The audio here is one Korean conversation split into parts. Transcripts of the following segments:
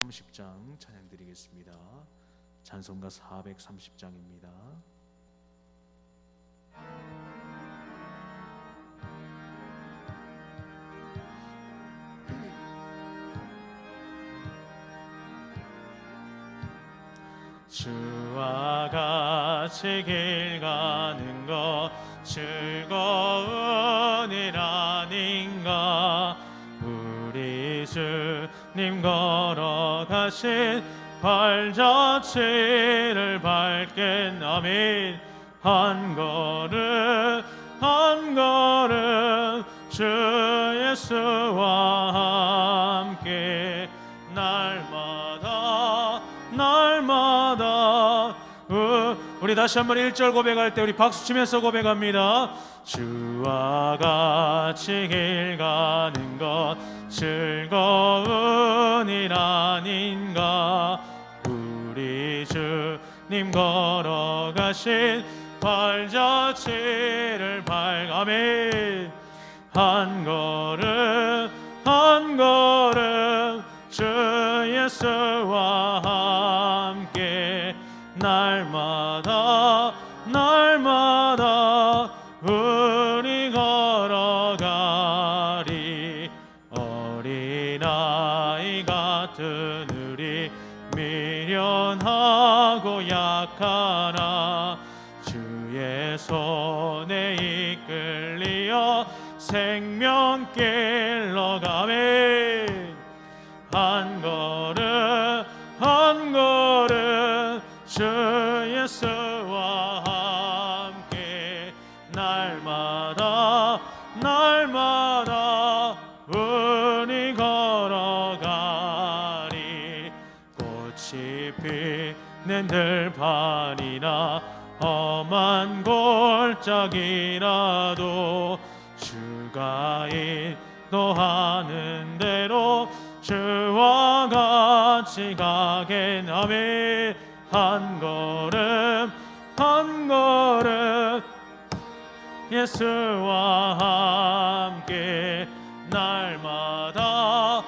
430장 찬양 드리겠습니다. 찬송가 430장입니다. 주와 같이 길 가는 것 즐거운 일 아닌가. 우리 주님 걸어가신 발자취를 밟게 아멘. 한 걸음 한 걸음 주 예수와 함께 날마다 우리 다시 한번 1절 고백할 때 우리 박수 치면서 고백합니다. 주와 같이 길 가는 것 즐거운 일 아닌가. 우리 주님 걸어가신 발자취를 아멘. 한 걸음 한 걸음 주 예수와 함께 날마다 우리 걸어가리. 어린아이 같은 우리 미련하고 약하나 주의 손에 이끌리어 생명길로 가매. 한 걸음 한 걸음 주 예수와 함께 날마다 우리 걸어가리. 꽃이 피는 들판이나 험한 골짜기라도 주가 인도하는 대로 주와 같이 가겠나매. 한 걸음 한 걸음 예수와 함께 날마다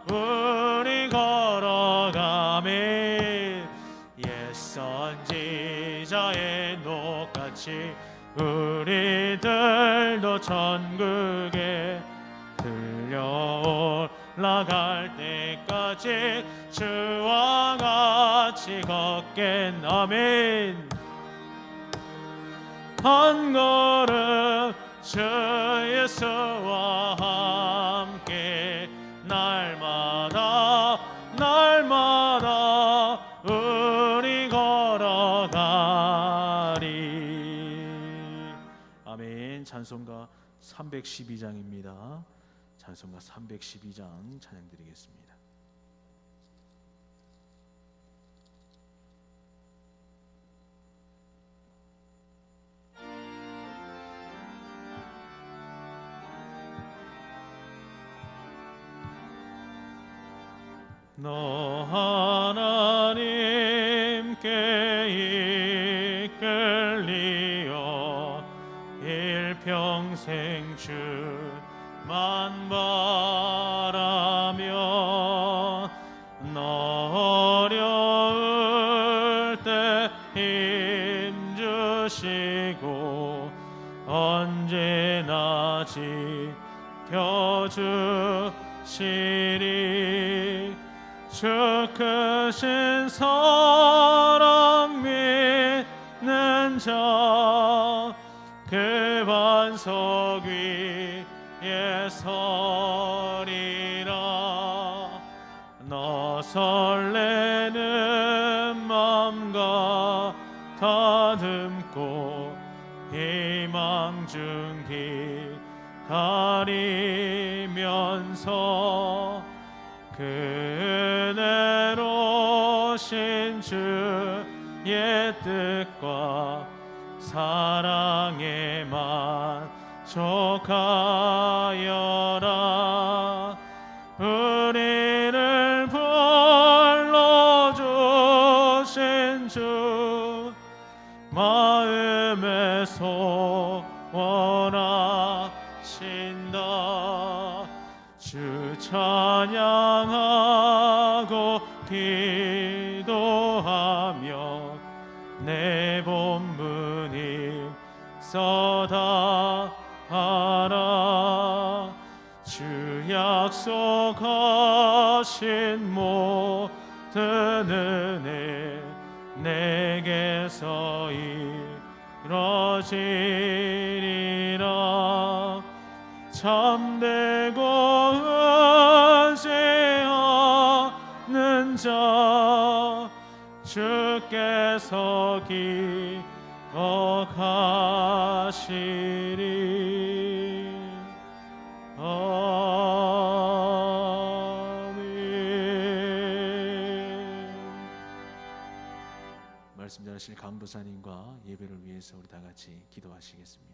우리 걸어가매. 옛 선지자의 녹같이 우리들도 천국에 들려올라갈 때까지 주와 같이 걷겠 아멘. 한 걸음 주 예수와 함께 날마다 우리 걸어가리. 아멘. 찬송가 312장입니다. 찬송가 312장 찬양 드리겠습니다. 너 하나님께 이끌리어 일평생 주만 바라며 너 어려울 때 힘주시고 언제나 지켜주시리. 주 크신 사랑 믿는 자 그 반석 위에 서리라. 너 설레는 맘과 다듬고 희망 중 기다리면서 그대로 신 주의 뜻과 사랑에 만족하여라. 우리를 불러주신 주 마음에 소원하신다. 주 찬양 찬양하고 기도하며 내 본분이 써다하라. 주 약속하신 모든 은혜 내게서 이뤄지리라. 참되고 의지하는 자 주께서 기억하시리. 아멘. 말씀 전하실 강도사님과 예배를 위해서 우리 다 같이 기도하시겠습니다.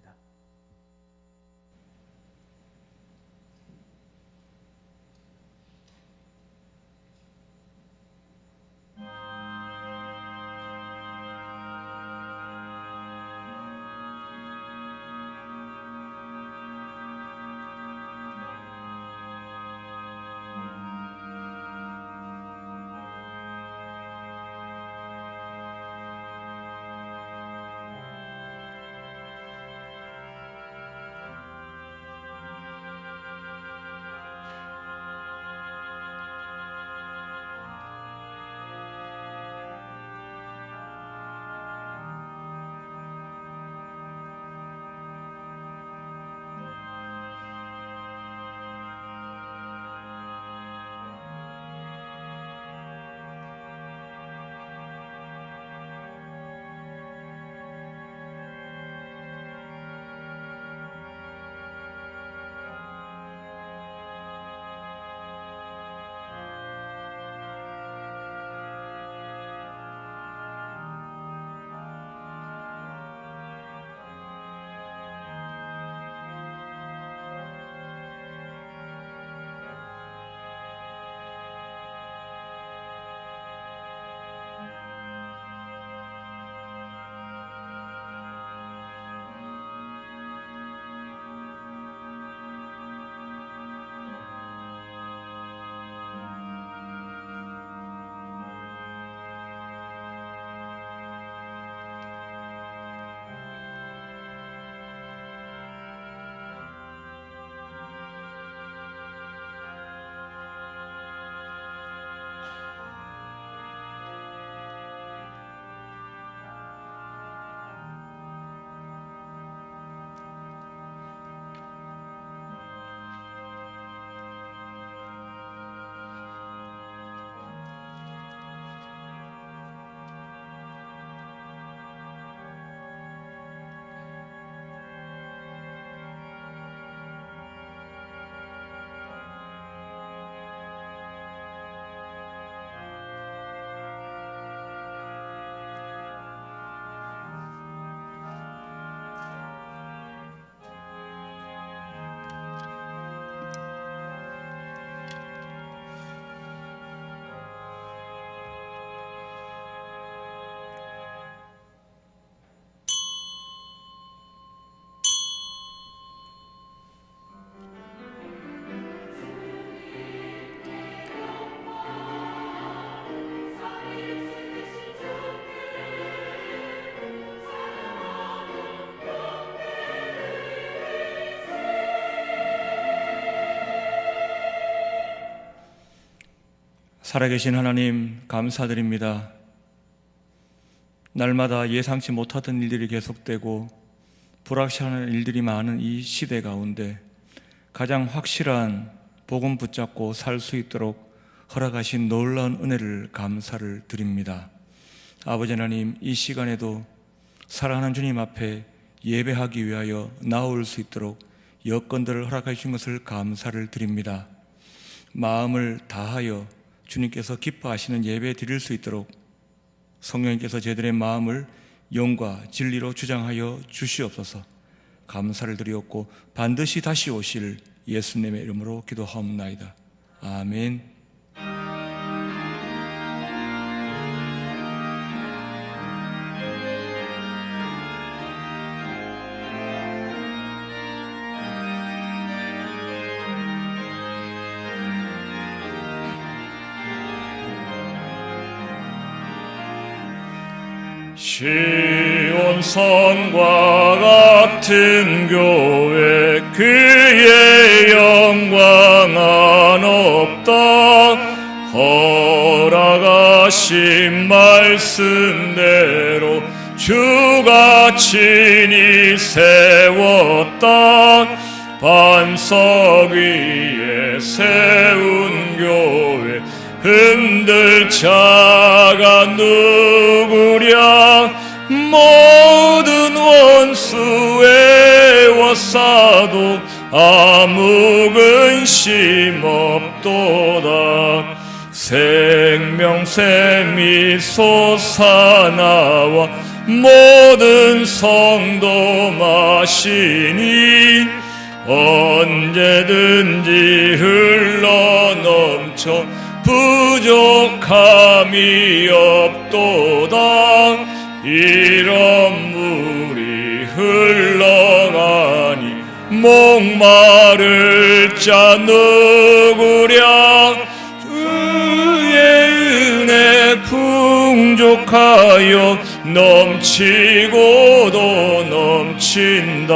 살아계신 하나님 감사드립니다. 날마다 예상치 못하던 일들이 계속되고 불확실한 일들이 많은 이 시대 가운데 가장 확실한 복음 붙잡고 살 수 있도록 허락하신 놀라운 은혜를 감사를 드립니다. 아버지 하나님, 이 시간에도 사랑하는 주님 앞에 예배하기 위하여 나올 수 있도록 여건들을 허락해 주신 것을 감사를 드립니다. 마음을 다하여 주님께서 기뻐하시는 예배 드릴 수 있도록 성령님께서 저희들의 마음을 영과 진리로 주장하여 주시옵소서. 감사를 드리옵고 반드시 다시 오실 예수님의 이름으로 기도하옵나이다. 아멘. 시온성과 같은 교회 그의 영광은 없다. 허락하신 말씀대로 주가 친히 세웠다. 반석 위에 세운 교회 흔들 자가 누구랴. 모든 원수에 워싸도 아무 근심 없도다. 생명샘이 솟아나와 모든 성도 마시니 언제든지 흘러넘쳐 부족함이 없도다. 이런 물이 흘러가니 목마를 자 누구랴. 주의 은혜 풍족하여 넘치고도 넘친다.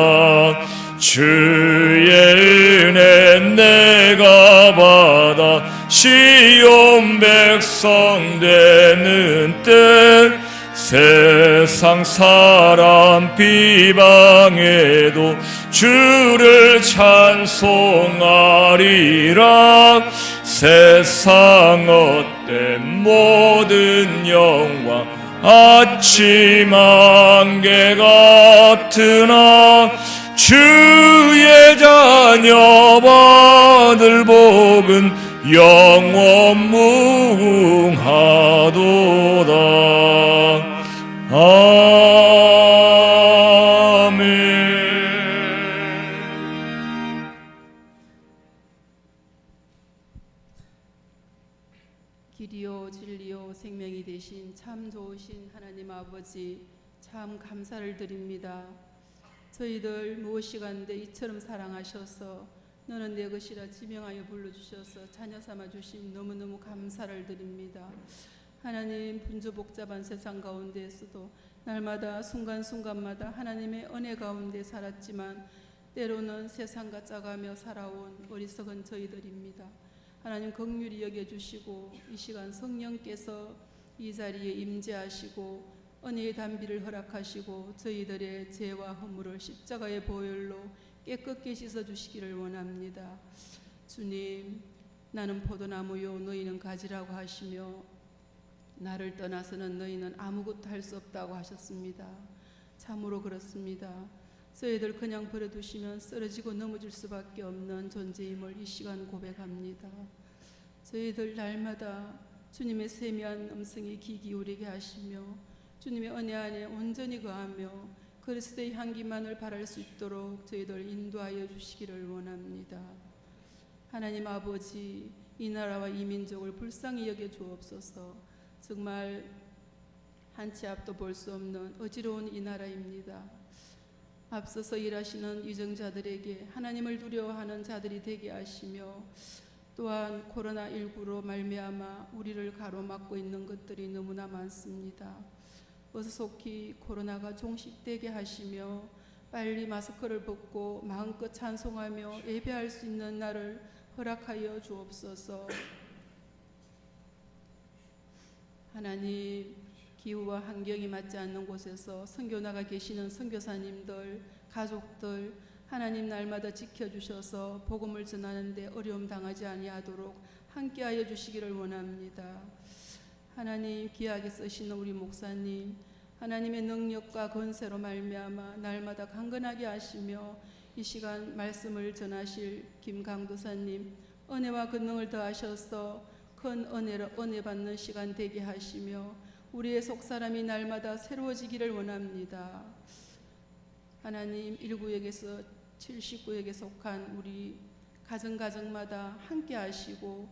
주의 은혜 내가 받아 시온 백성 되는 때 세상 사람 비방해도 주를 찬송하리라. 세상 헛된 모든 영광 아침 안개 같으나 주의 자녀 받을 복은 영원 무궁하도다. 아멘. 길이요 진리요 생명이 되신 참 좋으신 하나님 아버지, 참 감사를 드립니다. 저희들 무엇이간데 이처럼 사랑하셔서 너는 내 것이라 지명하여 불러주셔서 자녀 삼아 주신 너무너무 감사를 드립니다. 하나님, 분주복잡한 세상 가운데에서도 날마다 순간순간마다 하나님의 은혜 가운데 살았지만 때로는 세상과 짜가며 살아온 어리석은 저희들입니다. 하나님 긍휼히 여겨주시고 이 시간 성령께서 이 자리에 임재하시고 은혜의 단비를 허락하시고 저희들의 죄와 허물을 십자가의 보혈로 깨끗게 씻어주시기를 원합니다. 주님, 나는 포도나무요 너희는 가지라고 하시며 나를 떠나서는 너희는 아무것도 할 수 없다고 하셨습니다. 참으로 그렇습니다. 저희들 그냥 버려두시면 쓰러지고 넘어질 수밖에 없는 존재임을 이 시간 고백합니다. 저희들 날마다 주님의 세미한 음성에 귀 기울이게 하시며 주님의 은혜 안에 온전히 거하며 그리스도의 향기만을 바랄 수 있도록 저희들 인도하여 주시기를 원합니다. 하나님 아버지, 이 나라와 이 민족을 불쌍히 여겨 주옵소서. 정말 한 치 앞도 볼 수 없는 어지러운 이 나라입니다. 앞서서 일하시는 유정자들에게 하나님을 두려워하는 자들이 되게 하시며 또한 코로나19로 말미암아 우리를 가로막고 있는 것들이 너무나 많습니다. 어서 속히 코로나가 종식되게 하시며 빨리 마스크를 벗고 마음껏 찬송하며 예배할 수 있는 날을 허락하여 주옵소서. 하나님, 기후와 환경이 맞지 않는 곳에서 선교 나가 계시는 선교사님들, 가족들 하나님 날마다 지켜주셔서 복음을 전하는 데 어려움 당하지 아니하도록 함께하여 주시기를 원합니다. 하나님, 귀하게 쓰시는 우리 목사님, 하나님의 능력과 권세로 말미암아 날마다 강건하게 하시며 이 시간 말씀을 전하실 김강도사님, 은혜와 권능을 더하셔서 큰 은혜로 은혜 받는 시간 되게 하시며 우리의 속사람이 날마다 새로워지기를 원합니다. 하나님, 1구역에서 79역에 속한 우리 가정마다 함께 하시고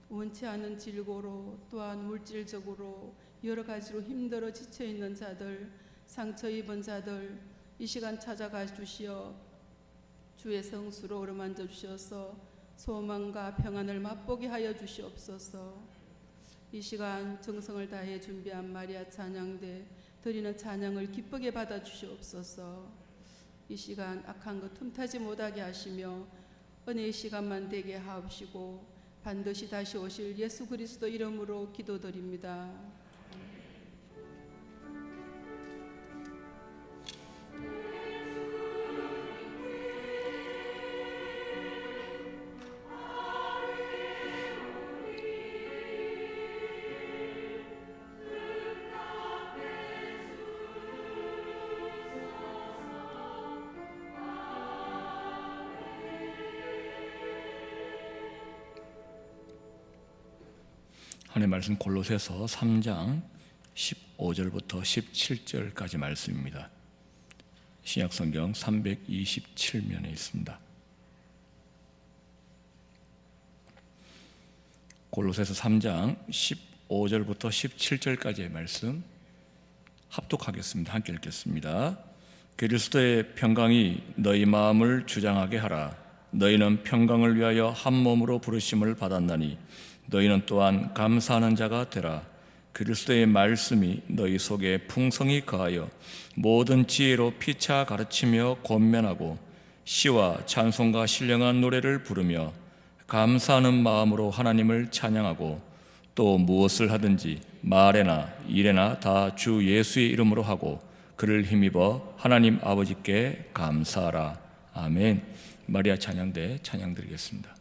원치 않은 질고로 또한 물질적으로 여러 가지로 힘들어 지쳐있는 자들, 상처 입은 자들 이 시간 찾아가 주시어 주의 성수로 어루만져 주셔서 소망과 평안을 맛보게 하여 주시옵소서. 이 시간 정성을 다해 준비한 마리아 찬양대 드리는 찬양을 기쁘게 받아 주시옵소서. 이 시간 악한 것 틈타지 못하게 하시며 은혜의 시간만 되게 하옵시고 반드시 다시 오실 예수 그리스도 이름으로 기도드립니다. 하나님의 말씀 골로새서 3장 15절부터 17절까지 말씀입니다. 신약성경 327면에 있습니다. 골로새서 3장 15절부터 17절까지의 말씀 합독하겠습니다. 함께 읽겠습니다. 그리스도의 평강이 너희 마음을 주장하게 하라. 너희는 평강을 위하여 한 몸으로 부르심을 받았나니 너희는 또한 감사하는 자가 되라. 그리스도의 말씀이 너희 속에 풍성히 거하여 모든 지혜로 피차 가르치며 권면하고 시와 찬송과 신령한 노래를 부르며 감사하는 마음으로 하나님을 찬양하고 또 무엇을 하든지 말에나 일에나 다 주 예수의 이름으로 하고 그를 힘입어 하나님 아버지께 감사하라. 아멘. 마리아 찬양대 찬양 드리겠습니다.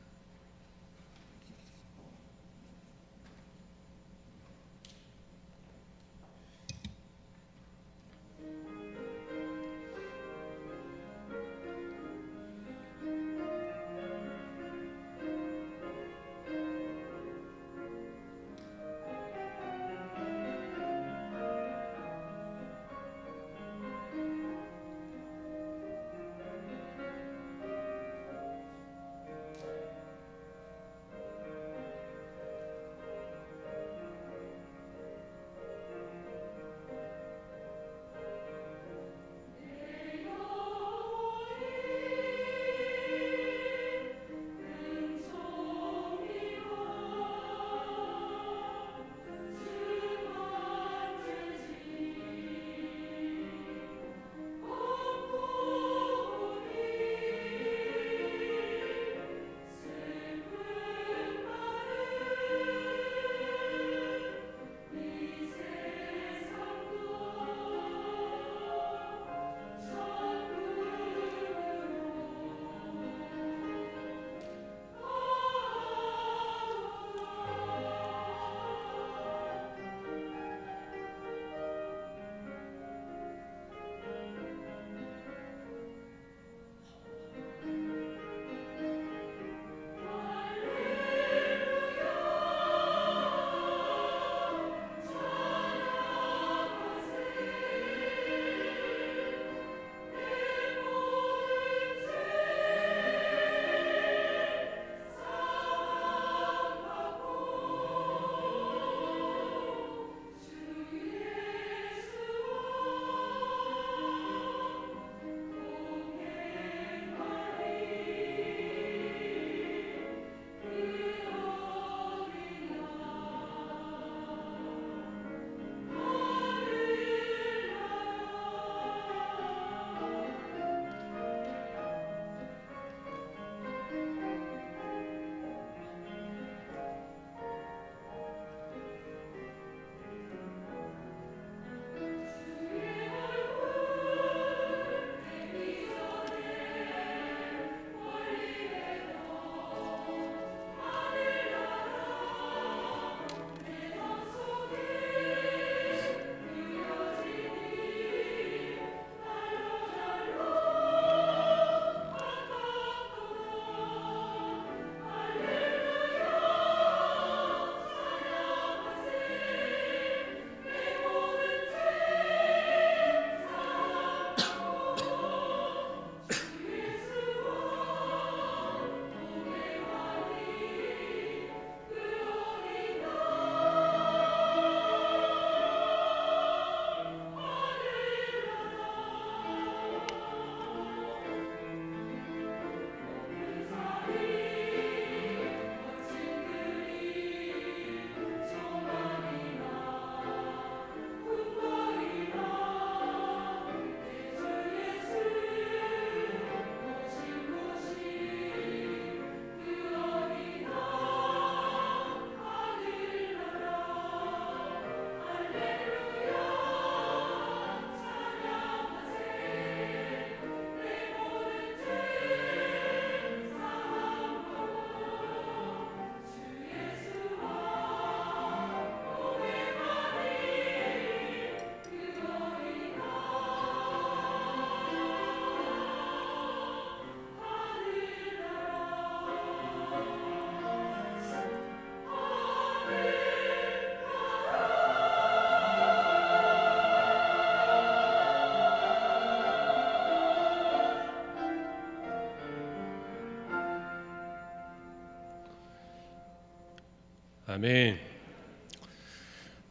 아멘.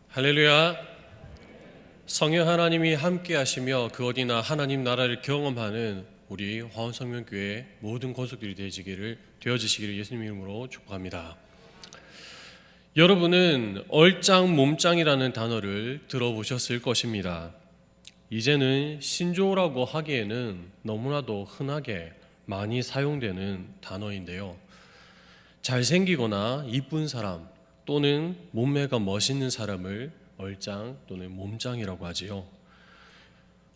할렐루야. 성령 하나님이 함께 하시며 그 어디나 하나님 나라를 경험하는 우리 화원성명교회 모든 권속들이 되어지시기를 예수님 이름으로 축복합니다. 여러분은 얼짱 몸짱이라는 단어를 들어보셨을 것입니다. 이제는 신조어라고 하기에는 너무나도 흔하게 많이 사용되는 단어인데요. 잘생기거나 이쁜 사람 또는 몸매가 멋있는 사람을 얼짱 또는 몸짱이라고 하지요.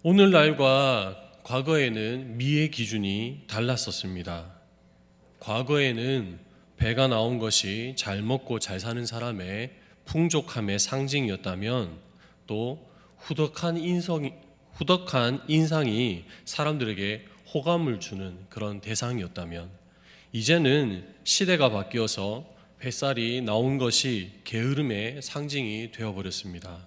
오늘날과 과거에는 미의 기준이 달랐었습니다. 과거에는 배가 나온 것이 잘 먹고 잘 사는 사람의 풍족함의 상징이었다면, 또 후덕한 인상이 사람들에게 호감을 주는 그런 대상이었다면, 이제는 시대가 바뀌어서 뱃살이 나온 것이 게으름의 상징이 되어버렸습니다.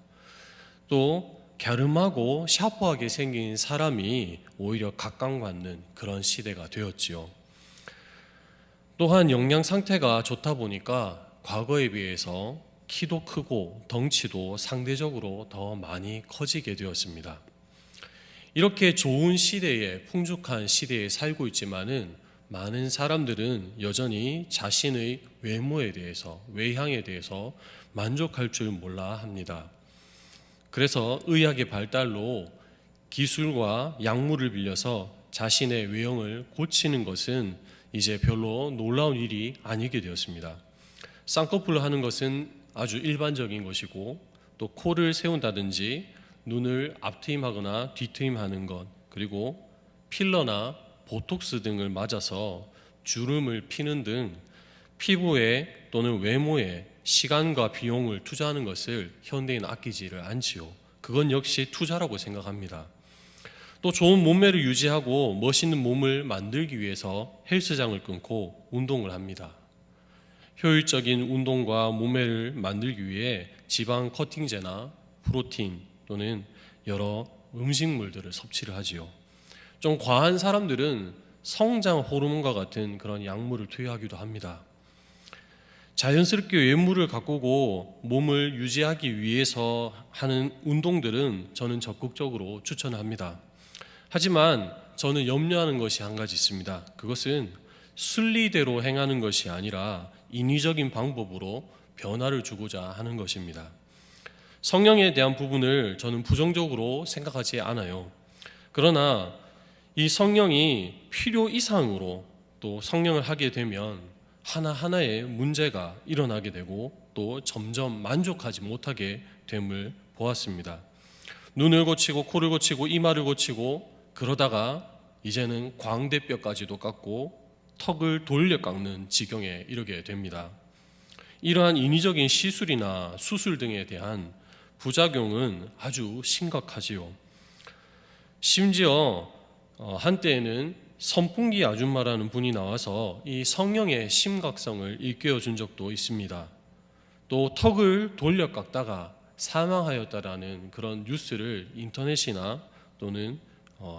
또 갸름하고 샤프하게 생긴 사람이 오히려 각광받는 그런 시대가 되었지요. 또한 영양 상태가 좋다 보니까 과거에 비해서 키도 크고 덩치도 상대적으로 더 많이 커지게 되었습니다. 이렇게 좋은 시대에, 풍족한 시대에 살고 있지만은 많은 사람들은 여전히 자신의 외모에 대해서, 외향에 대해서 만족할 줄 몰라 합니다. 그래서 의학의 발달로 기술과 약물을 빌려서 자신의 외형을 고치는 것은 이제 별로 놀라운 일이 아니게 되었습니다. 쌍꺼풀을 하는 것은 아주 일반적인 것이고, 또 코를 세운다든지 눈을 앞트임하거나 뒤트임하는 것, 그리고 필러나 보톡스 등을 맞아서 주름을 피는 등 피부에 또는 외모에 시간과 비용을 투자하는 것을 현대인은 아끼지를 않지요. 그건 역시 투자라고 생각합니다. 또 좋은 몸매를 유지하고 멋있는 몸을 만들기 위해서 헬스장을 끊고 운동을 합니다. 효율적인 운동과 몸매를 만들기 위해 지방 커팅제나 프로틴 또는 여러 음식물들을 섭취를 하지요. 좀 과한 사람들은 성장 호르몬과 같은 그런 약물을 투여하기도 합니다. 자연스럽게 외모를 가꾸고 몸을 유지하기 위해서 하는 운동들은 저는 적극적으로 추천합니다. 하지만 저는 염려하는 것이 한 가지 있습니다. 그것은 순리대로 행하는 것이 아니라 인위적인 방법으로 변화를 주고자 하는 것입니다. 성령에 대한 부분을 저는 부정적으로 생각하지 않아요. 그러나 이 성령이 필요 이상으로 또 성령을 하게 되면 하나하나의 문제가 일어나게 되고 또 점점 만족하지 못하게 됨을 보았습니다. 눈을 고치고 코를 고치고 이마를 고치고 그러다가 이제는 광대뼈까지도 깎고 턱을 돌려 깎는 지경에 이르게 됩니다. 이러한 인위적인 시술이나 수술 등에 대한 부작용은 아주 심각하지요. 심지어 한때에는 선풍기 아줌마라는 분이 나와서 이 성령의 심각성을 일깨워 준 적도 있습니다. 또 턱을 돌려 깎다가 사망하였다라는 그런 뉴스를 인터넷이나 또는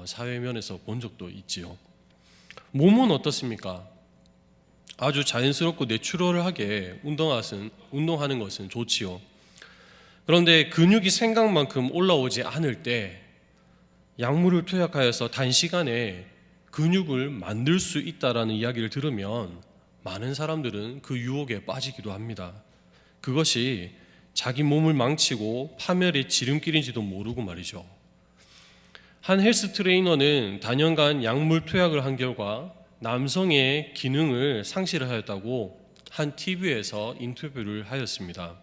사회면에서 본 적도 있지요. 몸은 어떻습니까? 아주 자연스럽고 내추럴하게 운동하는 것은 좋지요. 그런데 근육이 생각만큼 올라오지 않을 때 약물을 투약하여서 단시간에 근육을 만들 수 있다라는 이야기를 들으면 많은 사람들은 그 유혹에 빠지기도 합니다. 그것이 자기 몸을 망치고 파멸의 지름길인지도 모르고 말이죠. 한 헬스 트레이너는 단연간 약물 투약을 한 결과 남성의 기능을 상실하였다고 한 TV에서 인터뷰를 하였습니다.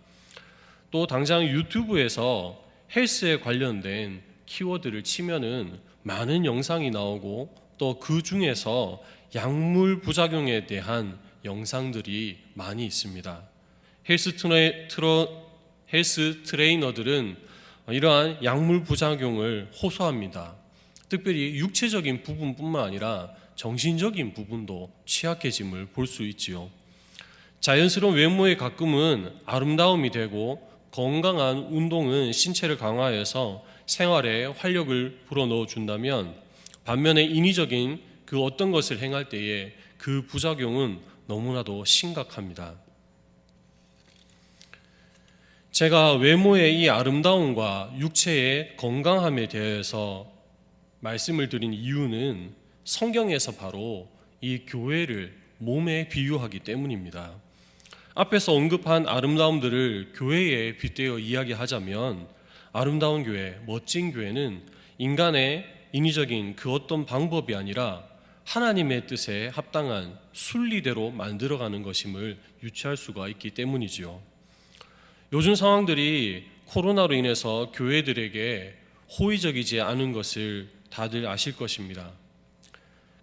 또 당장 유튜브에서 헬스에 관련된 키워드를 치면은 많은 영상이 나오고 또 그 중에서 약물 부작용에 대한 영상들이 많이 있습니다. 헬스 트레이너들은 이러한 약물 부작용을 호소합니다. 특별히 육체적인 부분뿐만 아니라 정신적인 부분도 취약해짐을 볼 수 있지요. 자연스러운 외모에 가끔은 아름다움이 되고 건강한 운동은 신체를 강화해서 생활에 활력을 불어넣어 준다면, 반면에 인위적인 그 어떤 것을 행할 때에 그 부작용은 너무나도 심각합니다. 제가 외모의 이 아름다움과 육체의 건강함에 대해서 말씀을 드린 이유는 성경에서 바로 이 교회를 몸에 비유하기 때문입니다. 앞에서 언급한 아름다움들을 교회에 빗대어 이야기하자면 아름다운 교회, 멋진 교회는 인간의 인위적인 그 어떤 방법이 아니라 하나님의 뜻에 합당한 순리대로 만들어가는 것임을 유추할 수가 있기 때문이지요. 요즘 상황들이 코로나로 인해서 교회들에게 호의적이지 않은 것을 다들 아실 것입니다.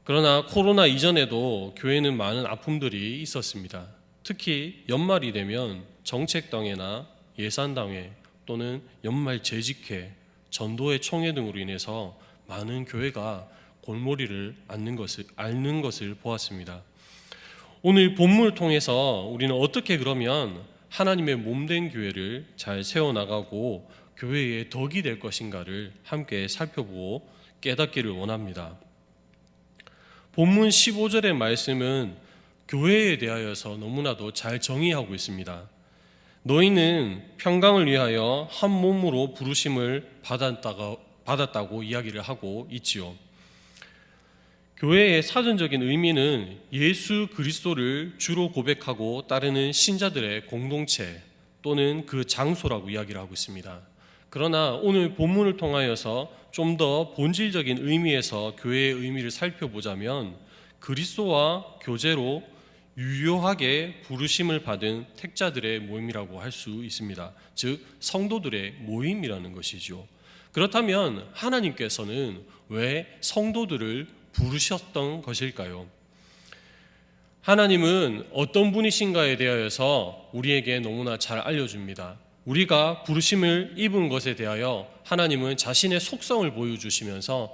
그러나 코로나 이전에도 교회는 많은 아픔들이 있었습니다. 특히 연말이 되면 정책당회나 예산당회 또는 연말 재직회, 전도회 총회 등으로 인해서 많은 교회가 골머리를 앓는 것을 보았습니다. 오늘 본문을 통해서 우리는 어떻게 그러면 하나님의 몸된 교회를 잘 세워나가고 교회의 덕이 될 것인가를 함께 살펴보고 깨닫기를 원합니다. 본문 15절의 말씀은 교회에 대하여서 너무나도 잘 정의하고 있습니다. 너희는 평강을 위하여 한 몸으로 부르심을 받았다고 이야기를 하고 있지요. 교회의 사전적인 의미는 예수 그리스도를 주로 고백하고 따르는 신자들의 공동체 또는 그 장소라고 이야기를 하고 있습니다. 그러나 오늘 본문을 통하여서 좀 더 본질적인 의미에서 교회의 의미를 살펴보자면 그리스도와 교제로 유효하게 부르심을 받은 택자들의 모임이라고 할 수 있습니다. 즉 성도들의 모임이라는 것이죠. 그렇다면 하나님께서는 왜 성도들을 부르셨던 것일까요? 하나님은 어떤 분이신가에 대하여서 우리에게 너무나 잘 알려줍니다. 우리가 부르심을 입은 것에 대하여 하나님은 자신의 속성을 보여주시면서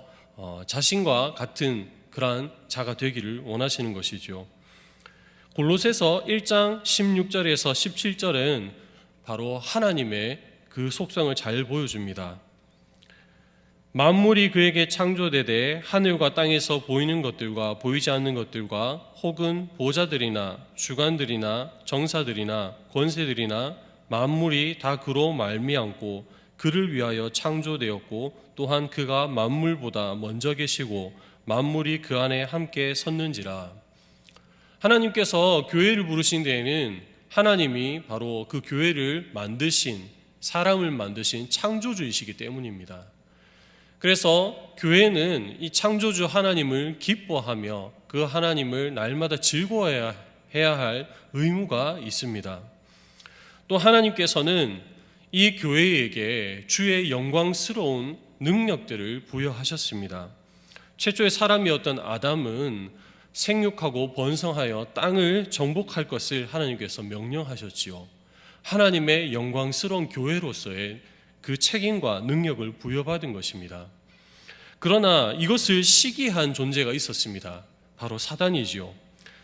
자신과 같은 그러한 자가 되기를 원하시는 것이죠. 골로새서 1장 16절에서 17절은 바로 하나님의 그 속성을 잘 보여줍니다. 만물이 그에게 창조되되 하늘과 땅에서 보이는 것들과 보이지 않는 것들과 혹은 보좌들이나 주관들이나 정사들이나 권세들이나 만물이 다 그로 말미암고 그를 위하여 창조되었고 또한 그가 만물보다 먼저 계시고 만물이 그 안에 함께 섰는지라. 하나님께서 교회를 부르신 데에는 하나님이 바로 그 교회를 만드신, 사람을 만드신 창조주이시기 때문입니다. 그래서 교회는 이 창조주 하나님을 기뻐하며 그 하나님을 날마다 즐거워해야 할 의무가 있습니다. 또 하나님께서는 이 교회에게 주의 영광스러운 능력들을 부여하셨습니다. 최초의 사람이었던 아담은 생육하고 번성하여 땅을 정복할 것을 하나님께서 명령하셨지요. 하나님의 영광스러운 교회로서의 그 책임과 능력을 부여받은 것입니다. 그러나 이것을 시기한 존재가 있었습니다. 바로 사단이지요.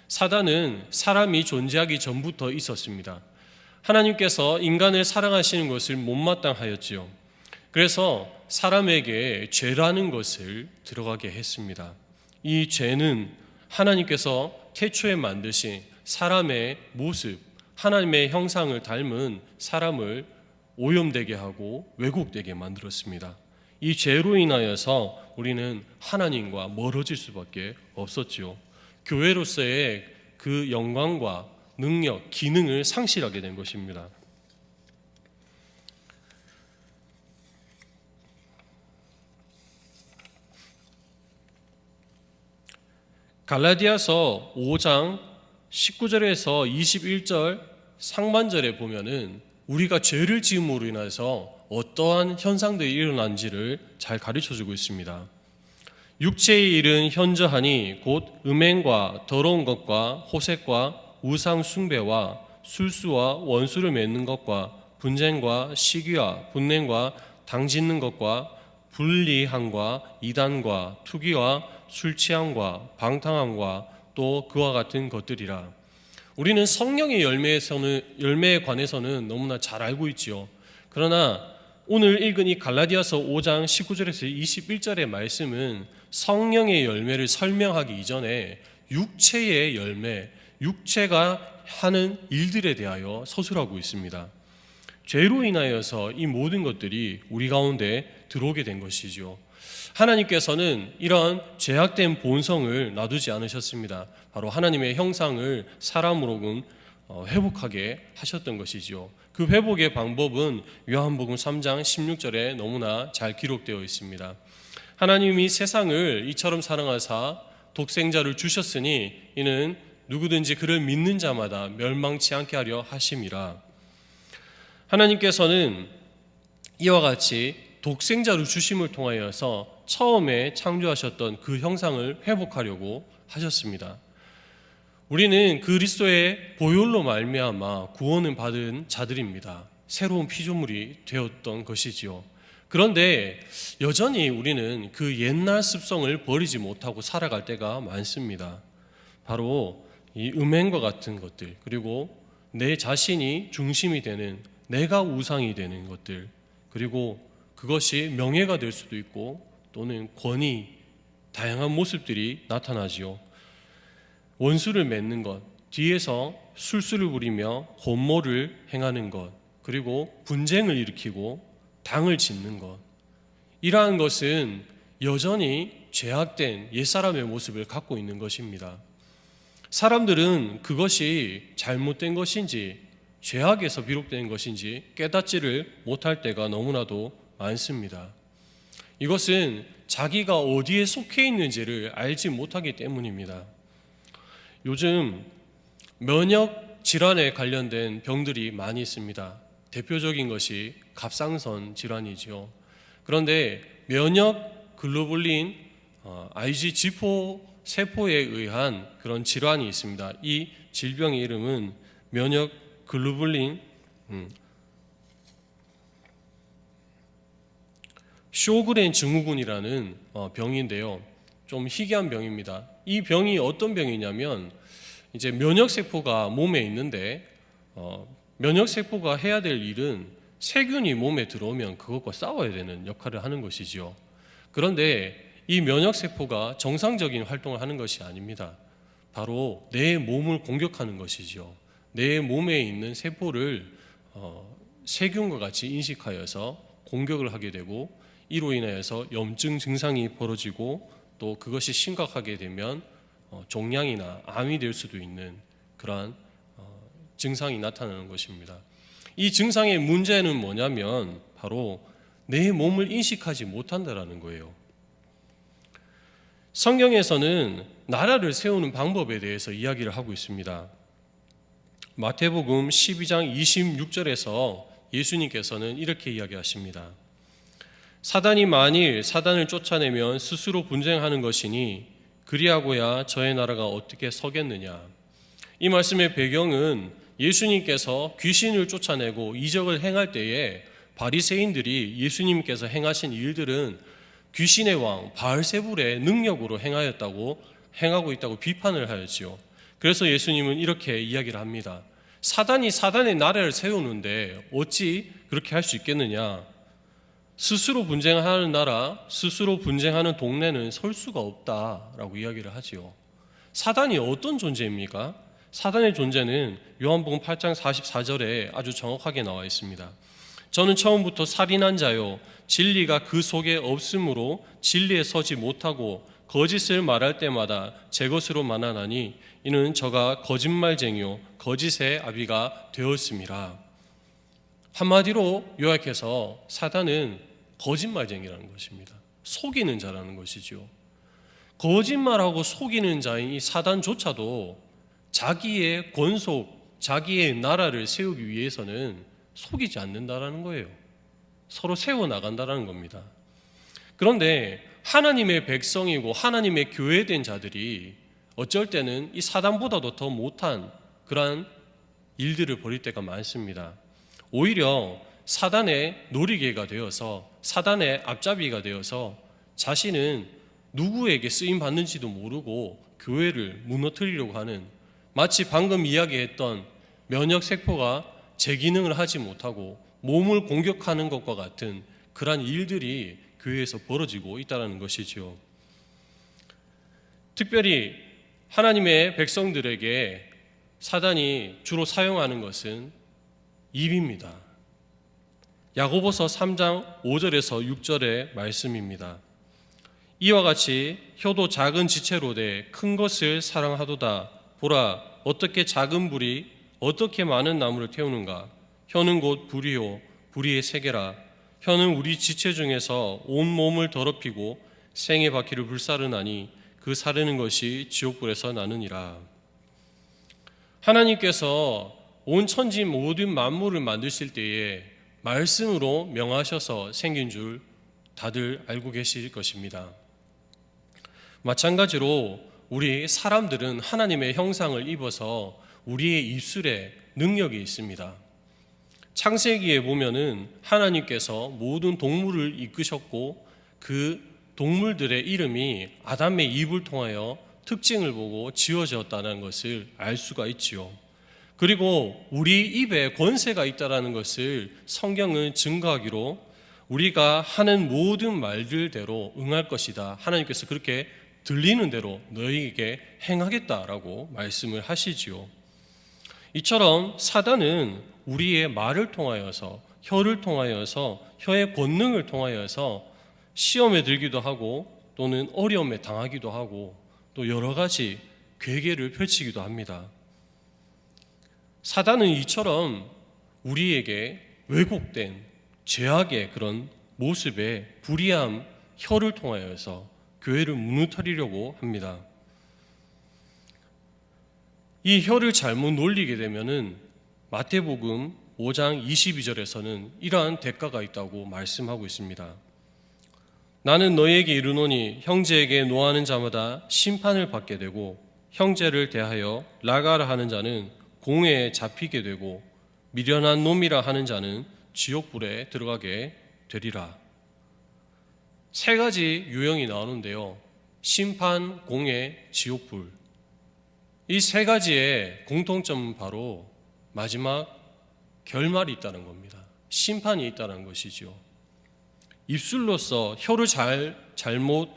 사단은 사람이 존재하기 전부터 있었습니다. 하나님께서 인간을 사랑하시는 것을 못마땅하였지요. 그래서 사람에게 죄라는 것을 들어가게 했습니다. 이 죄는 하나님께서 태초에 만드신 사람의 모습, 하나님의 형상을 닮은 사람을 오염되게 하고 왜곡되게 만들었습니다. 이 죄로 인하여서 우리는 하나님과 멀어질 수밖에 없었지요. 교회로서의 그 영광과 능력, 기능을 상실하게 된 것입니다. 갈라디아서 5장 19절에서 21절 상반절에 보면은 우리가 죄를 지음으로 인해서 어떠한 현상들이 일어난지를 잘 가르쳐주고 있습니다. 육체의 일은 현저하니 곧 음행과 더러운 것과 호색과 우상 숭배와 술수와 원수를 맺는 것과 분쟁과 시기와 분냉과 당짓는 것과 불리함과 이단과 투기와 술취함과 방탕함과 또 그와 같은 것들이라. 우리는 성령의 열매에 관해서는 너무나 잘 알고 있지요. 그러나 오늘 읽은 이 갈라디아서 5장 19절에서 21절의 말씀은 성령의 열매를 설명하기 이전에 육체의 열매, 육체가 하는 일들에 대하여 서술하고 있습니다. 죄로 인하여서 이 모든 것들이 우리 가운데 들어오게 된 것이죠. 하나님께서는 이런 죄악된 본성을 놔두지 않으셨습니다. 바로 하나님의 형상을 사람으로 회복하게 하셨던 것이죠. 그 회복의 방법은 요한복음 3장 16절에 너무나 잘 기록되어 있습니다. 하나님이 세상을 이처럼 사랑하사 독생자를 주셨으니 이는 누구든지 그를 믿는 자마다 멸망치 않게 하려 하심이라. 하나님께서는 이와 같이 독생자를 주심을 통하여서 처음에 창조하셨던 그 형상을 회복하려고 하셨습니다. 우리는 그리스도의 보혈로 말미암아 구원을 받은 자들입니다. 새로운 피조물이 되었던 것이지요. 그런데 여전히 우리는 그 옛날 습성을 버리지 못하고 살아갈 때가 많습니다. 바로 이 음행과 같은 것들, 그리고 내 자신이 중심이 되는, 내가 우상이 되는 것들, 그리고 그것이 명예가 될 수도 있고 또는 권위, 다양한 모습들이 나타나지요. 원수를 맺는 것, 뒤에서 술수를 부리며 혼모를 행하는 것, 그리고 분쟁을 일으키고 당을 짓는 것, 이러한 것은 여전히 죄악된 옛사람의 모습을 갖고 있는 것입니다. 사람들은 그것이 잘못된 것인지 죄악에서 비롯된 것인지 깨닫지를 못할 때가 너무나도 많습니다. 이것은 자기가 어디에 속해 있는지를 알지 못하기 때문입니다. 요즘 면역 질환에 관련된 병들이 많이 있습니다. 대표적인 것이 갑상선 질환이지요. 그런데 면역 글로불린 IG 지포 세포에 의한 그런 질환이 있습니다. 이 질병의 이름은 면역 글로불린 쇼그렌 증후군이라는 병인데요. 좀 희귀한 병입니다. 이 병이 어떤 병이냐면 이제 면역 세포가 몸에 있는데 면역 세포가 해야 될 일은 세균이 몸에 들어오면 그것과 싸워야 되는 역할을 하는 것이지요. 그런데 이 면역 세포가 정상적인 활동을 하는 것이 아닙니다. 바로 내 몸을 공격하는 것이지요. 내 몸에 있는 세포를 세균과 같이 인식하여서 공격을 하게 되고 이로 인하여서 염증 증상이 벌어지고 또 그것이 심각하게 되면 종양이나 암이 될 수도 있는 그러한 증상이 나타나는 것입니다. 이 증상의 문제는 뭐냐면 바로 내 몸을 인식하지 못한다라는 거예요. 성경에서는 나라를 세우는 방법에 대해서 이야기를 하고 있습니다. 마태복음 12장 26절에서 예수님께서는 이렇게 이야기하십니다. 사단이 만일 사단을 쫓아내면 스스로 분쟁하는 것이니 그리하고야 저의 나라가 어떻게 서겠느냐. 이 말씀의 배경은 예수님께서 귀신을 쫓아내고 이적을 행할 때에 바리새인들이 예수님께서 행하신 일들은 귀신의 왕 바알세불의 능력으로 행하고 있다고 비판을 하였지요. 그래서 예수님은 이렇게 이야기를 합니다. 사단이 사단의 나라를 세우는데 어찌 그렇게 할 수 있겠느냐. 스스로 분쟁하는 나라, 스스로 분쟁하는 동네는 설 수가 없다라고 이야기를 하지요. 사단이 어떤 존재입니까? 사단의 존재는 요한복음 8장 44절에 아주 정확하게 나와 있습니다. 저는 처음부터 살인한 자요 진리가 그 속에 없으므로 진리에 서지 못하고 거짓을 말할 때마다 제 것으로 만하나니 이는 저가 거짓말쟁이요 거짓의 아비가 되었습니다. 한마디로 요약해서 사단은 거짓말쟁이라는 것입니다. 속이는 자라는 것이죠. 거짓말하고 속이는 자인 이 사단조차도 자기의 권속, 자기의 나라를 세우기 위해서는 속이지 않는다라는 거예요. 서로 세워나간다라는 겁니다. 그런데 하나님의 백성이고 하나님의 교회된 자들이 어쩔 때는 이 사단보다도 더 못한 그러한 일들을 벌일 때가 많습니다. 오히려 사단의 놀이개가 되어서 사단의 앞잡이가 되어서 자신은 누구에게 쓰임 받는지도 모르고 교회를 무너뜨리려고 하는, 마치 방금 이야기했던 면역세포가 제 기능을 하지 못하고 몸을 공격하는 것과 같은 그러한 일들이 교회에서 벌어지고 있다는 것이죠. 특별히 하나님의 백성들에게 사단이 주로 사용하는 것은 입입니다. 야고보서 3장 5절에서 6절의 말씀입니다. 이와 같이 혀도 작은 지체로 돼 큰 것을 사랑하도다. 보라, 어떻게 작은 불이 어떻게 많은 나무를 태우는가. 혀는 곧 불이요 불의의 세계라. 혀는 우리 지체 중에서 온 몸을 더럽히고 생의 바퀴를 불사르나니 그 사르는 것이 지옥불에서 나느니라. 하나님께서 온 천지 모든 만물을 만드실 때에 말씀으로 명하셔서 생긴 줄 다들 알고 계실 것입니다. 마찬가지로 우리 사람들은 하나님의 형상을 입어서 우리의 입술에 능력이 있습니다. 창세기에 보면은 하나님께서 모든 동물을 이끄셨고 그 동물들의 이름이 아담의 입을 통하여 특징을 보고 지어졌다는 것을 알 수가 있지요. 그리고 우리 입에 권세가 있다는 것을 성경은 증거하기로 우리가 하는 모든 말들대로 응할 것이다. 하나님께서 그렇게 들리는 대로 너희에게 행하겠다라고 말씀을 하시지요. 이처럼 사단은 우리의 말을 통하여서 혀를 통하여서 혀의 권능을 통하여서 시험에 들기도 하고 또는 어려움에 당하기도 하고 또 여러 가지 괴계를 펼치기도 합니다. 사단은 이처럼 우리에게 왜곡된 죄악의 그런 모습의 불의함 혀를 통하여서 교회를 무너뜨리려고 합니다. 이 혀를 잘못 놀리게 되면은 마태복음 5장 22절에서는 이러한 대가가 있다고 말씀하고 있습니다. 나는 너희에게 이르노니 형제에게 노하는 자마다 심판을 받게 되고 형제를 대하여 나가라 하는 자는 공회에 잡히게 되고 미련한 놈이라 하는 자는 지옥불에 들어가게 되리라. 세 가지 유형이 나오는데요. 심판, 공회, 지옥불. 이 세 가지의 공통점은 바로 마지막 결말이 있다는 겁니다. 심판이 있다는 것이죠. 입술로서 혀를 잘못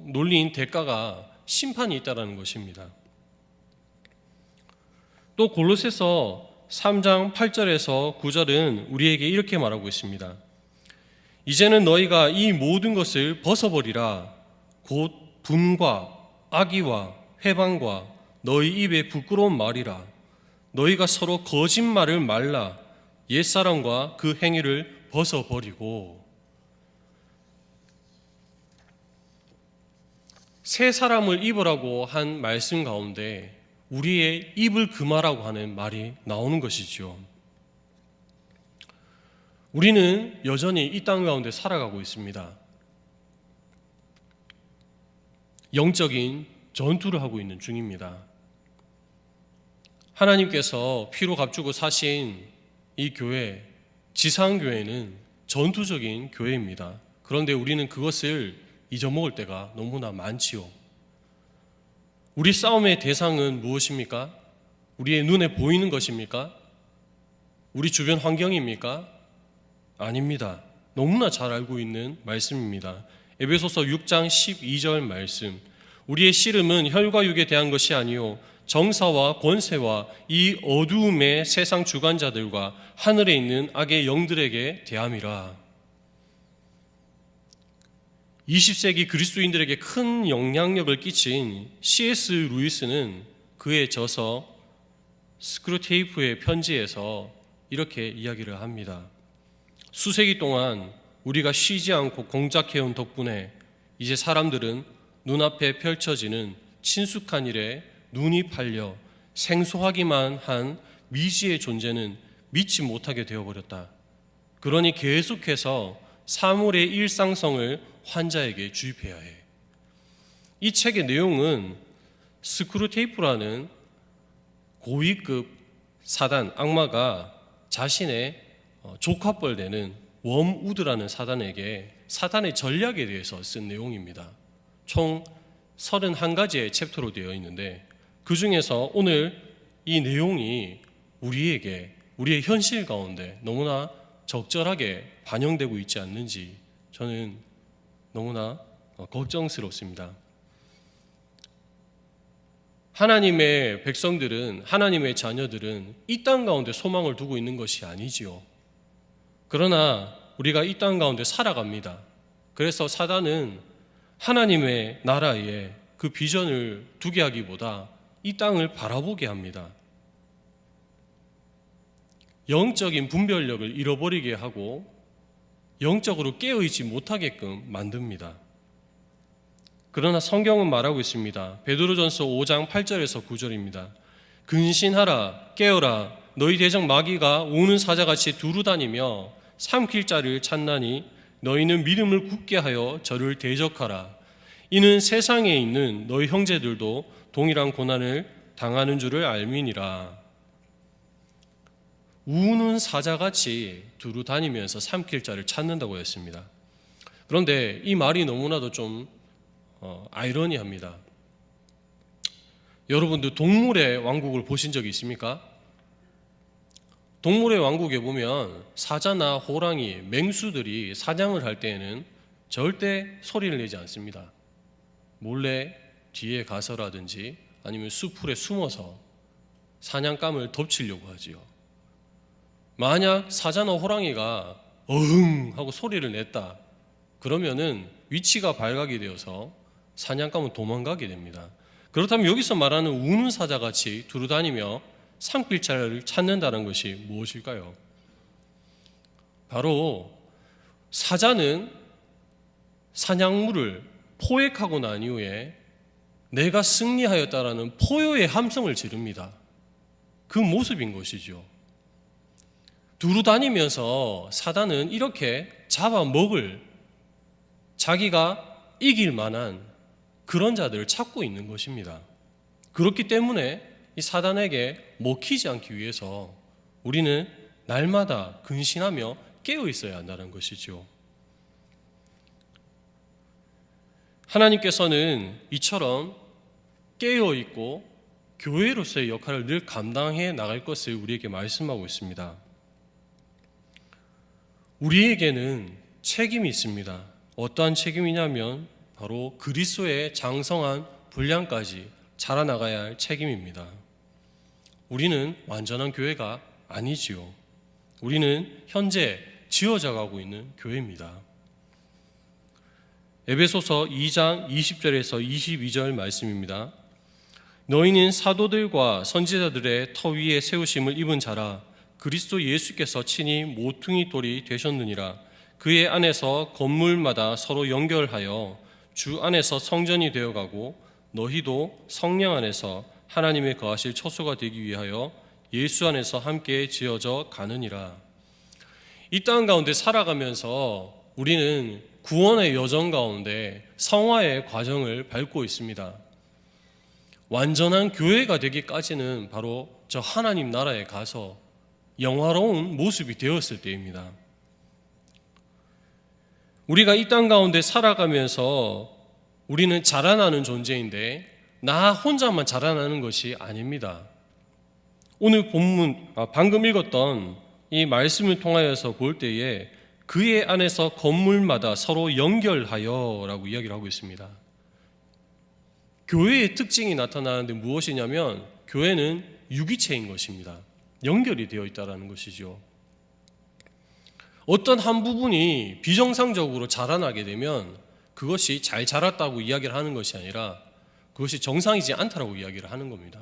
놀린 대가가 심판이 있다는 것입니다. 또 골로새서 3장 8절에서 9절은 우리에게 이렇게 말하고 있습니다. 이제는 너희가 이 모든 것을 벗어버리라. 곧 분과 악의와 회방과 너희 입에 부끄러운 말이라. 너희가 서로 거짓말을 말라. 옛사람과 그 행위를 벗어버리고. 새 사람을 입으라고 한 말씀 가운데 우리의 입을 금하라고 하는 말이 나오는 것이죠. 우리는 여전히 이 땅 가운데 살아가고 있습니다. 영적인 전투를 하고 있는 중입니다. 하나님께서 피로 값주고 사신 이 교회, 지상교회는 전투적인 교회입니다. 그런데 우리는 그것을 잊어먹을 때가 너무나 많지요. 우리 싸움의 대상은 무엇입니까? 우리의 눈에 보이는 것입니까? 우리 주변 환경입니까? 아닙니다. 너무나 잘 알고 있는 말씀입니다. 에베소서 6장 12절 말씀. 우리의 씨름은 혈과 육에 대한 것이 아니요 정사와 권세와 이 어두움의 세상 주관자들과 하늘에 있는 악의 영들에게 대함이라. 20세기 그리스도인들에게 큰 영향력을 끼친 C.S. 루이스는 그의 저서 스크루테이프의 편지에서 이렇게 이야기를 합니다. 수세기 동안 우리가 쉬지 않고 공작해온 덕분에 이제 사람들은 눈앞에 펼쳐지는 친숙한 일에 눈이 팔려 생소하기만 한 미지의 존재는 믿지 못하게 되어버렸다. 그러니 계속해서 사물의 일상성을 환자에게 주입해야 해. 이 책의 내용은 스크루테이프라는 고위급 사단, 악마가 자신의 조카뻘 되는 웜우드라는 사단에게 사단의 전략에 대해서 쓴 내용입니다. 총 31가지의 챕터로 되어 있는데 그 중에서 오늘 이 내용이 우리에게 우리의 현실 가운데 너무나 적절하게 반영되고 있지 않는지 저는 너무나 걱정스럽습니다. 하나님의 백성들은, 하나님의 자녀들은 이 땅 가운데 소망을 두고 있는 것이 아니지요. 그러나 우리가 이 땅 가운데 살아갑니다. 그래서 사단은 하나님의 나라에 그 비전을 두게 하기보다 이 땅을 바라보게 합니다. 영적인 분별력을 잃어버리게 하고 영적으로 깨어있지 못하게끔 만듭니다. 그러나 성경은 말하고 있습니다. 베드로전서 5장 8절에서 9절입니다. 근신하라, 깨어라, 너희 대적 마귀가 우는 사자같이 두루다니며 삼킬 자를 찾나니 너희는 믿음을 굳게 하여 저를 대적하라. 이는 세상에 있는 너희 형제들도 동일한 고난을 당하는 줄을 알미니라. 우는 사자같이 두루다니면서 삼킬 자를 찾는다고 했습니다. 그런데 이 말이 너무나도 좀 아이러니합니다. 여러분들 동물의 왕국을 보신 적이 있습니까? 동물의 왕국에 보면 사자나 호랑이, 맹수들이 사냥을 할 때에는 절대 소리를 내지 않습니다. 몰래 뒤에 가서라든지 아니면 수풀에 숨어서 사냥감을 덮치려고 하지요. 만약 사자나 호랑이가 어흥 하고 소리를 냈다 그러면은 위치가 발각이 되어서 사냥감은 도망가게 됩니다. 그렇다면 여기서 말하는 우는 사자같이 두루다니며 삼킬 자를 찾는다는 것이 무엇일까요? 바로 사자는 사냥물을 포획하고 난 이후에 내가 승리하였다라는 포효의 함성을 지릅니다. 그 모습인 것이죠. 두루다니면서 사단은 이렇게 잡아먹을 자기가 이길 만한 그런 자들을 찾고 있는 것입니다. 그렇기 때문에 이 사단에게 먹히지 않기 위해서 우리는 날마다 근신하며 깨어 있어야 한다는 것이죠. 하나님께서는 이처럼 깨어 있고 교회로서의 역할을 늘 감당해 나갈 것을 우리에게 말씀하고 있습니다. 우리에게는 책임이 있습니다. 어떠한 책임이냐면 바로 그리스도의 장성한 분량까지 자라나가야 할 책임입니다. 우리는 완전한 교회가 아니지요. 우리는 현재 지어져 가고 있는 교회입니다. 에베소서 2장 20절에서 22절 말씀입니다. 너희는 사도들과 선지자들의 터 위에 세우심을 입은 자라. 그리스도 예수께서 친히 모퉁이 돌이 되셨느니라. 그의 안에서 건물마다 서로 연결하여 주 안에서 성전이 되어가고 너희도 성령 안에서 하나님의 거하실 처소가 되기 위하여 예수 안에서 함께 지어져 가느니라. 이 땅 가운데 살아가면서 우리는 구원의 여정 가운데 성화의 과정을 밟고 있습니다. 완전한 교회가 되기까지는 바로 저 하나님 나라에 가서 영화로운 모습이 되었을 때입니다. 우리가 이 땅 가운데 살아가면서 우리는 자라나는 존재인데 나 혼자만 자라나는 것이 아닙니다. 오늘 본문, 방금 읽었던 이 말씀을 통하여서 볼 때에 그의 안에서 건물마다 서로 연결하여 라고 이야기를 하고 있습니다. 교회의 특징이 나타나는데 무엇이냐면 교회는 유기체인 것입니다. 연결이 되어 있다는 것이죠. 어떤 한 부분이 비정상적으로 자라나게 되면 그것이 잘 자랐다고 이야기를 하는 것이 아니라 그것이 정상이지 않다라고 이야기를 하는 겁니다.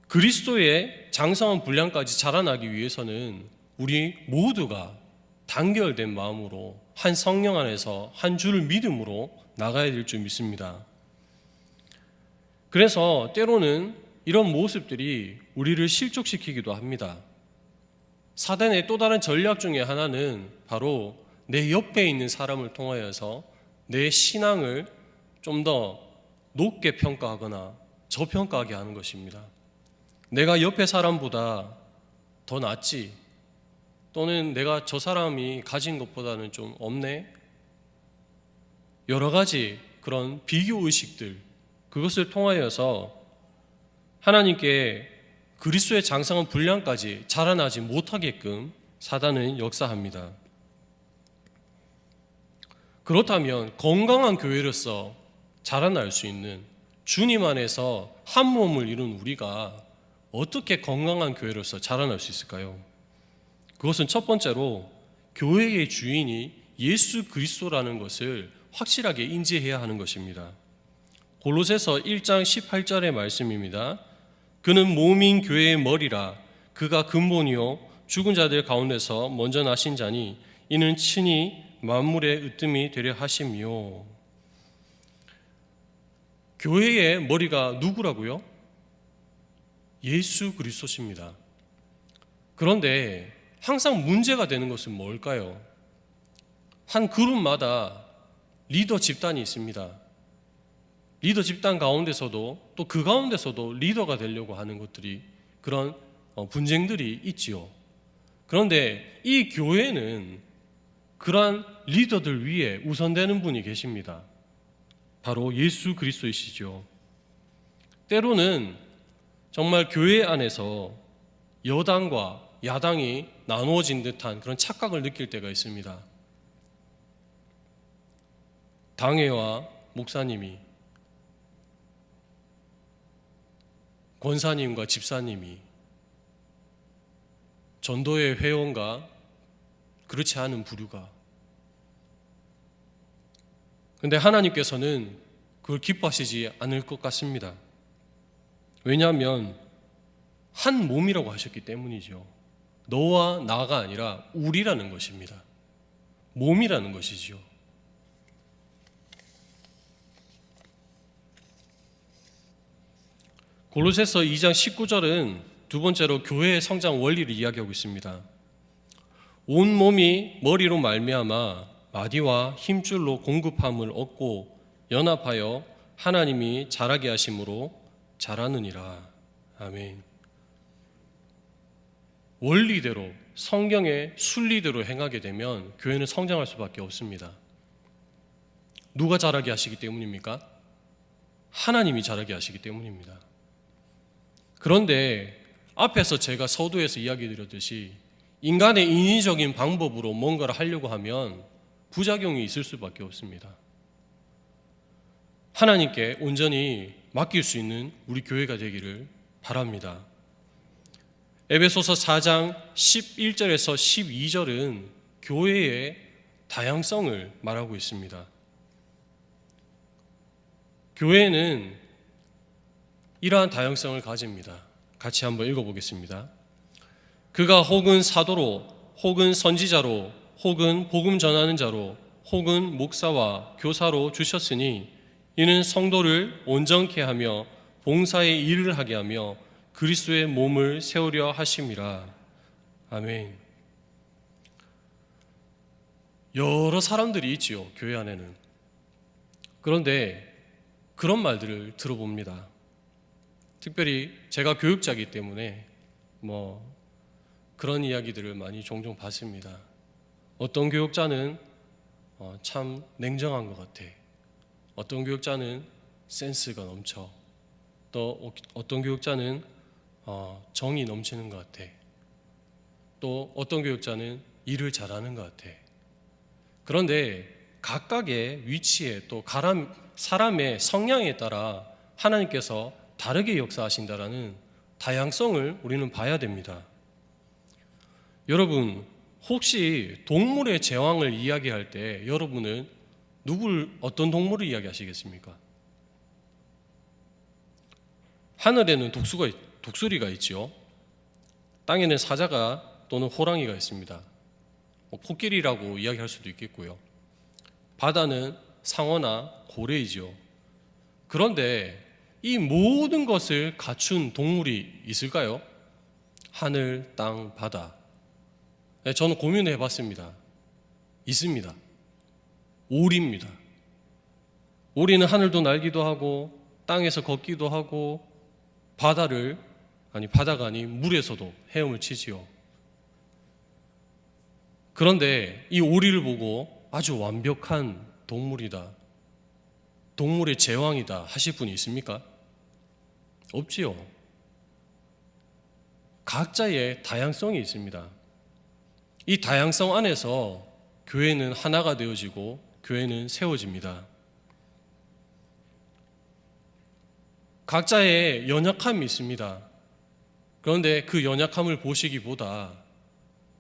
그리스도의 장성한 분량까지 자라나기 위해서는 우리 모두가 단결된 마음으로 한 성령 안에서 한 주를 믿음으로 나가야 될 줄 믿습니다. 그래서 때로는 이런 모습들이 우리를 실족시키기도 합니다. 사단의 또 다른 전략 중에 하나는 바로 내 옆에 있는 사람을 통하여서 내 신앙을 좀 더 높게 평가하거나 저평가하게 하는 것입니다. 내가 옆에 사람보다 더 낫지, 또는 내가 저 사람이 가진 것보다는 좀 없네, 여러 가지 그런 비교의식들, 그것을 통하여서 하나님께 그리스도의 장성한 분량까지 자라나지 못하게끔 사단은 역사합니다. 그렇다면 건강한 교회로서 자라날 수 있는, 주님 안에서 한 몸을 이룬 우리가 어떻게 건강한 교회로서 자라날 수 있을까요? 그것은 첫 번째로 교회의 주인이 예수 그리스도라는 것을 확실하게 인지해야 하는 것입니다. 골로새서 1장 18절의 말씀입니다. 그는 몸인 교회의 머리라. 그가 근본이요 죽은 자들 가운데서 먼저 나신 자니 이는 친히 만물의 으뜸이 되려 하심이요. 교회의 머리가 누구라고요? 예수 그리스도십니다. 그런데 항상 문제가 되는 것은 뭘까요? 한 그룹마다 리더 집단이 있습니다. 리더 집단 가운데서도 또 그 가운데서도 리더가 되려고 하는 것들이 그런 분쟁들이 있지요. 그런데 이 교회는 그러한 리더들 위에 우선되는 분이 계십니다. 바로 예수 그리스도이시죠. 때로는 정말 교회 안에서 여당과 야당이 나누어진 듯한 그런 착각을 느낄 때가 있습니다. 당회와 목사님이, 권사님과 집사님이, 전도회 회원과 그렇지 않은 부류가. 그런데 하나님께서는 그걸 기뻐하시지 않을 것 같습니다. 왜냐하면 한 몸이라고 하셨기 때문이죠. 너와 나가 아니라 우리라는 것입니다. 몸이라는 것이죠. 골로새서 2장 19절은 두 번째로 교회의 성장 원리를 이야기하고 있습니다. 온 몸이 머리로 말미암아 마디와 힘줄로 공급함을 얻고 연합하여 하나님이 자라게 하심으로 자라느니라. 아멘. 원리대로 성경의 순리대로 행하게 되면 교회는 성장할 수밖에 없습니다. 누가 자라게 하시기 때문입니까? 하나님이 자라게 하시기 때문입니다. 그런데 앞에서 제가 서두에서 이야기 드렸듯이 인간의 인위적인 방법으로 뭔가를 하려고 하면 부작용이 있을 수밖에 없습니다. 하나님께 온전히 맡길 수 있는 우리 교회가 되기를 바랍니다. 에베소서 4장 11절에서 12절은 교회의 다양성을 말하고 있습니다. 교회는 이러한 다양성을 가집니다. 같이 한번 읽어보겠습니다. 그가 혹은 사도로, 혹은 선지자로, 혹은 복음 전하는 자로, 혹은 목사와 교사로 주셨으니 이는 성도를 온전케 하며 봉사의 일을 하게 하며 그리스도의 몸을 세우려 하심이라. 아멘. 여러 사람들이 있지요, 교회 안에는. 그런데 그런 말들을 들어봅니다. 특별히 제가 교육자이기 때문에 그런 이야기들을 많이 종종 봤습니다. 어떤 교육자는 참 냉정한 것 같아. 어떤 교육자는 센스가 넘쳐. 또 어떤 교육자는 정이 넘치는 것 같아. 또 어떤 교육자는 일을 잘하는 것 같아. 그런데 각각의 위치에 또 사람의 성향에 따라 하나님께서 다르게 역사하신다라는 다양성을 우리는 봐야 됩니다. 여러분, 혹시 동물의 제왕을 이야기할 때 여러분은 어떤 동물을 이야기하시겠습니까? 하늘에는 독수리가 있지요. 땅에는 사자가 또는 호랑이가 있습니다. 코끼리라고 이야기할 수도 있겠고요. 바다는 상어나 고래이죠. 그런데 이 모든 것을 갖춘 동물이 있을까요? 하늘, 땅, 바다. 저는 고민해 봤습니다. 있습니다. 오리입니다. 오리는 하늘도 날기도 하고 땅에서 걷기도 하고 바다가 아닌 물에서도 헤엄을 치지요. 그런데 이 오리를 보고 아주 완벽한 동물이다, 동물의 제왕이다 하실 분이 있습니까? 없지요. 각자의 다양성이 있습니다. 이 다양성 안에서 교회는 하나가 되어지고 교회는 세워집니다. 각자의 연약함이 있습니다. 그런데 그 연약함을 보시기보다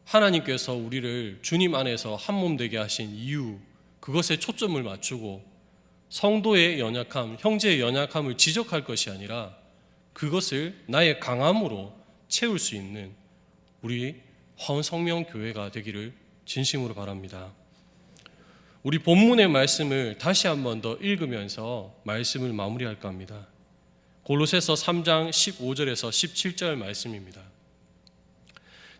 하나님께서 우리를 주님 안에서 한 몸 되게 하신 이유, 그것에 초점을 맞추고 성도의 연약함, 형제의 연약함을 지적할 것이 아니라 그것을 나의 강함으로 채울 수 있는 우리 화원성명교회가 되기를 진심으로 바랍니다. 우리 본문의 말씀을 다시 한 번 더 읽으면서 말씀을 마무리할까 합니다. 골로새서 3장 15절에서 17절 말씀입니다.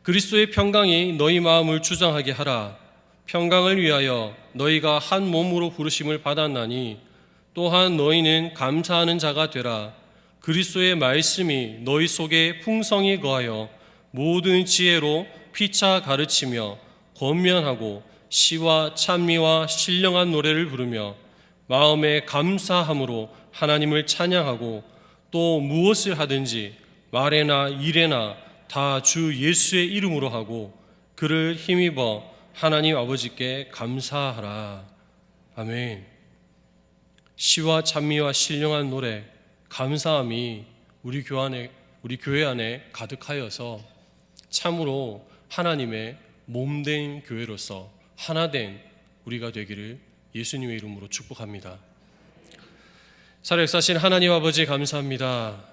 그리스도의 평강이 너희 마음을 주장하게 하라. 평강을 위하여 너희가 한 몸으로 부르심을 받았나니 또한 너희는 감사하는 자가 되라. 그리스도의 말씀이 너희 속에 풍성히 거하여 모든 지혜로 피차 가르치며 권면하고 시와 찬미와 신령한 노래를 부르며 마음에 감사함으로 하나님을 찬양하고 또 무엇을 하든지 말에나 일에나 다 주 예수의 이름으로 하고 그를 힘입어 하나님 아버지께 감사하라. 아멘. 시와 찬미와 신령한 노래, 감사함이 우리 교회 안에 가득하여서 참으로 하나님의 몸된 교회로서 하나된 우리가 되기를 예수님의 이름으로 축복합니다. 살아계신 하나님 아버지 감사합니다.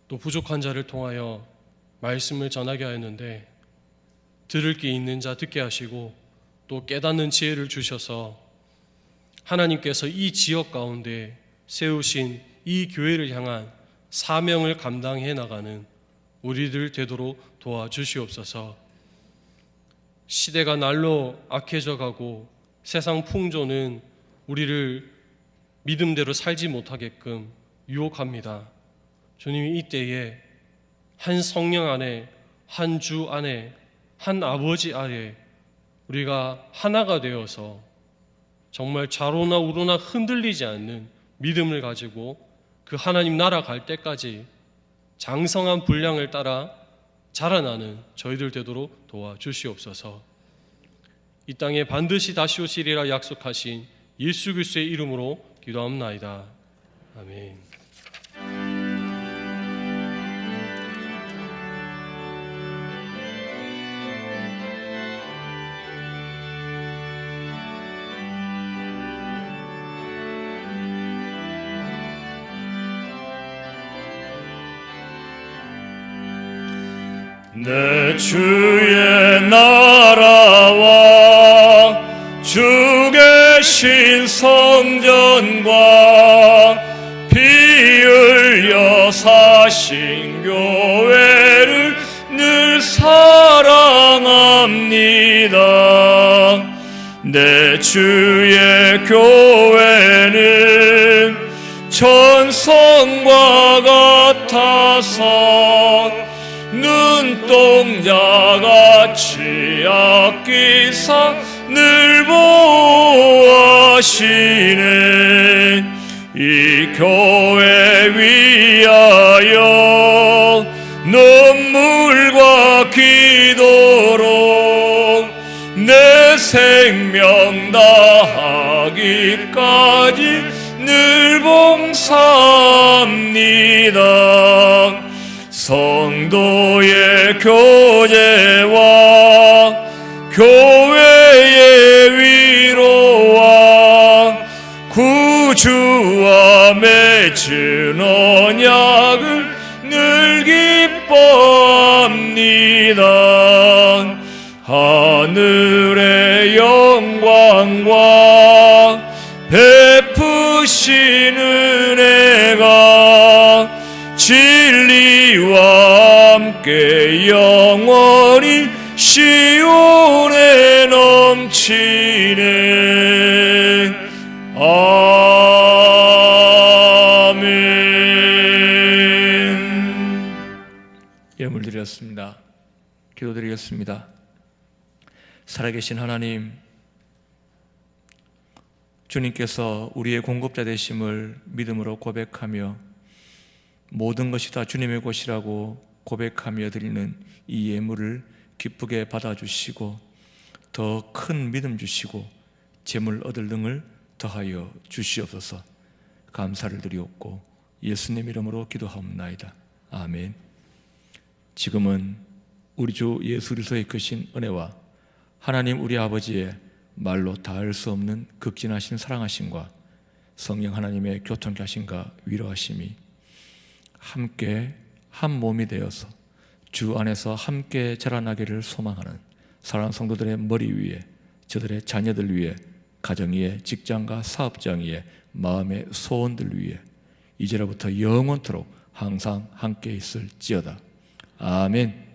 또 부족한 자를 통하여 말씀을 전하게 하였는데 들을 게 있는 자 듣게 하시고 또 깨닫는 지혜를 주셔서 하나님께서 이 지역 가운데 세우신 이 교회를 향한 사명을 감당해 나가는 우리들 되도록 도와주시옵소서. 시대가 날로 악해져 가고 세상 풍조는 우리를 믿음대로 살지 못하게끔 유혹합니다. 주님이 이때에 한 성령 안에, 한 주 안에, 한 아버지 아래 우리가 하나가 되어서 정말 좌로나 우로나 흔들리지 않는 믿음을 가지고 그 하나님 나라 갈 때까지 장성한 분량을 따라 자라나는 저희들 되도록 도와주시옵소서. 이 땅에 반드시 다시 오시리라 약속하신 예수 그리스도의 이름으로 기도합나이다. 아멘. 내 주의 나라와 주 계신 성전과 피 흘려 사신 교회를 늘 사랑합니다. 내 주의 교회는 천성과 같아서 눈동자같이 아끼사 늘 보호하시네. 이 교회 위하여 눈물과 기도로 내 생명 다하기까지 늘 봉사합니다. 성도의 교제와 교회의 위로와 구주와 맺은 언약을 늘 기뻐합니다. 하늘의 영광과 베푸신 은혜가 진리와 함께 영원히 시온에 넘치네. 아멘. 예물 드렸습니다. 기도드리겠습니다. 살아계신 하나님, 주님께서 우리의 공급자 되심을 믿음으로 고백하며 모든 것이 다 주님의 것이라고 고백하며 드리는 이 예물을 기쁘게 받아주시고 더 큰 믿음 주시고 재물 얻을 능을 더하여 주시옵소서. 감사를 드리옵고 예수님 이름으로 기도하옵나이다. 아멘. 지금은 우리 주 예수 그리스도의 크신 은혜와 하나님 우리 아버지의 말로 닿을 수 없는 극진하신 사랑하심과 성령 하나님의 교통케 하심과 위로하심이 함께 한 몸이 되어서 주 안에서 함께 자라나기를 소망하는 사랑하는 성도들의 머리 위에, 저들의 자녀들 위에, 가정 위에, 직장과 사업장 위에, 마음의 소원들 위에 이제로부터 영원토록 항상 함께 있을지어다. 아멘.